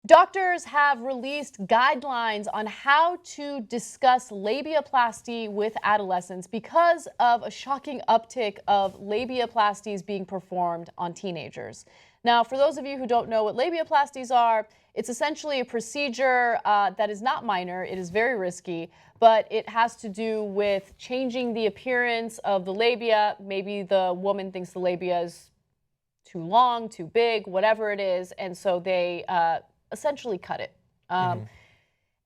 Doctors have released guidelines on how to discuss labiaplasty with adolescents because of a shocking uptick of labiaplasties being performed on teenagers. Now, for those of you who don't know what labiaplasties are, it's essentially a procedure that is not minor. It is very risky, but it has to do with changing the appearance of the labia. Maybe the woman thinks the labia is too long, too big, whatever it is, and so they essentially cut it.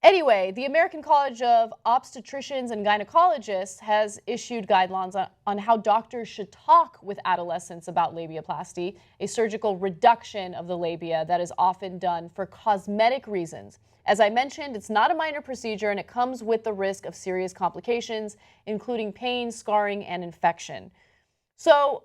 Anyway, the American College of Obstetricians and Gynecologists has issued guidelines on how doctors should talk with adolescents about labiaplasty, a surgical reduction of the labia that is often done for cosmetic reasons. As I mentioned, it's not a minor procedure and it comes with the risk of serious complications, including pain, scarring, and infection. So,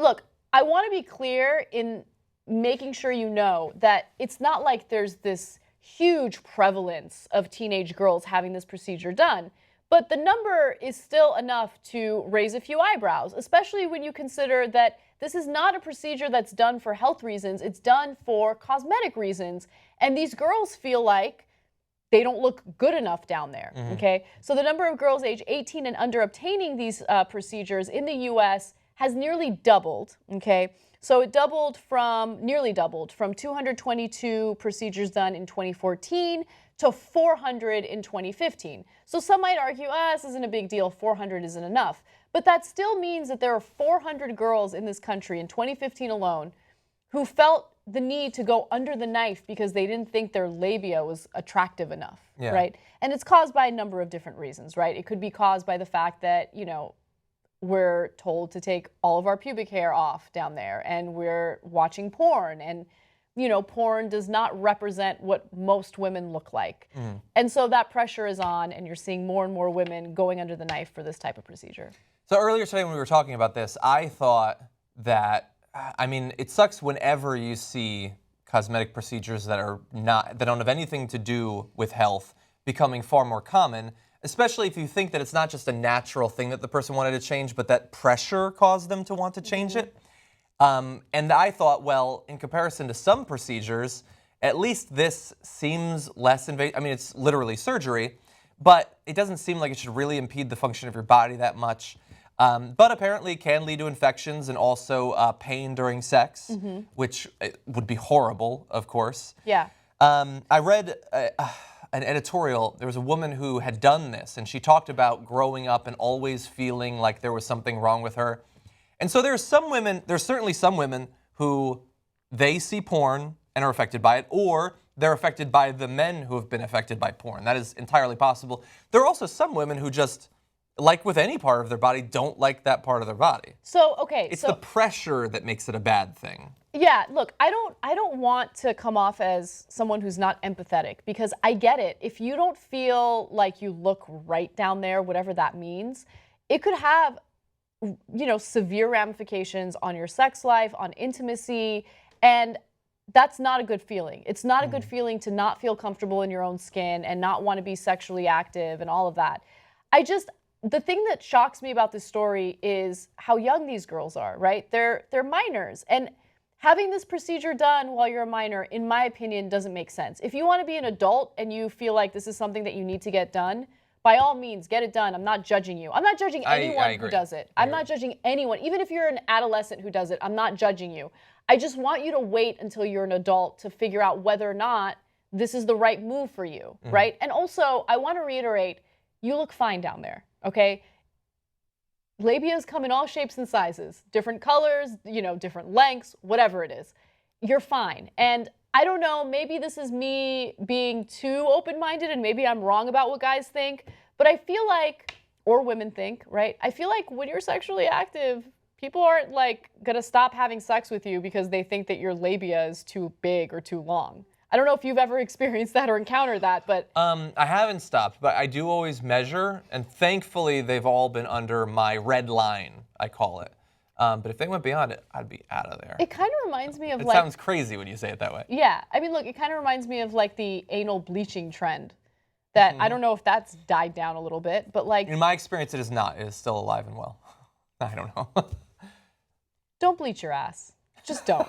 look, I want to be clear in making sure you know that it's not like there's this huge prevalence of teenage girls having this procedure done, but the number is still enough to raise a few eyebrows, especially when you consider that this is not a procedure that's done for health reasons, it's done for cosmetic reasons, and these girls feel like they don't look good enough down there, okay? So the number of girls age 18 and under obtaining these procedures in the U.S. has nearly doubled, okay? So it nearly doubled from 222 procedures done in 2014 to 400 in 2015. So some might argue, this isn't a big deal, 400 isn't enough. But that still means that there are 400 girls in this country in 2015 alone who felt the need to go under the knife because they didn't think their labia was attractive enough, right? And it's caused by a number of different reasons, right? It could be caused by the fact that, we're told to take all of our pubic hair off down there and we're watching porn and, porn does not represent what most women look like. And so that pressure is on and you're seeing more and more women going under the knife for this type of procedure. So earlier today when we were talking about this, I thought that, it sucks whenever you see cosmetic procedures that don't have anything to do with health becoming far more common, especially if you think that it's not just a natural thing that the person wanted to change, but that pressure caused them to want to change it. And I thought, well, in comparison to some procedures, at least this seems less invasive. It's literally surgery, but it doesn't seem like it should really impede the function of your body that much. But apparently it can lead to infections and also pain during sex, which would be horrible, of course. Yeah. I read an editorial. There was a woman who had done this, and she talked about growing up and always feeling like there was something wrong with her. And so there's certainly some women who they see porn and are affected by it, or they're affected by the men who have been affected by porn. That is entirely possible. There are also some women who just, like with any part of their body, don't like that part of their body. So, okay. It's the pressure that makes it a bad thing. Yeah, look, I don't want to come off as someone who's not empathetic because I get it. If you don't feel like you look right down there, whatever that means, it could have, severe ramifications on your sex life, on intimacy, and that's not a good feeling. It's not a good feeling to not feel comfortable in your own skin and not want to be sexually active and all of that. The thing that shocks me about this story is how young these girls are, right? They're minors, and having this procedure done while you're a minor, in my opinion, doesn't make sense. If you want to be an adult and you feel like this is something that you need to get done, by all means, get it done. I'm not judging you. I'm not judging anyone who does it. I'm not judging anyone. Even if you're an adolescent who does it, I'm not judging you. I just want you to wait until you're an adult to figure out whether or not this is the right move for you, right? And also, I want to reiterate, you look fine down there, okay? Labias come in all shapes and sizes, different colors, different lengths, whatever it is. You're fine. And I don't know, maybe this is me being too open-minded and maybe I'm wrong about what guys think, but I feel like, or women think, right? I feel like when you're sexually active, people aren't gonna stop having sex with you because they think that your labia is too big or too long. I don't know if you've ever experienced that or encountered that, but... I haven't stopped, but I do always measure, and thankfully they've all been under my red line, I call it. But if they went beyond it, I'd be out of there. It kind of reminds me of It sounds crazy when you say it that way. Yeah, look, it kind of reminds me of the anal bleaching trend. That I don't know if that's died down a little bit, but In my experience, it is not. It is still alive and well. I don't know. Don't bleach your ass. Just don't.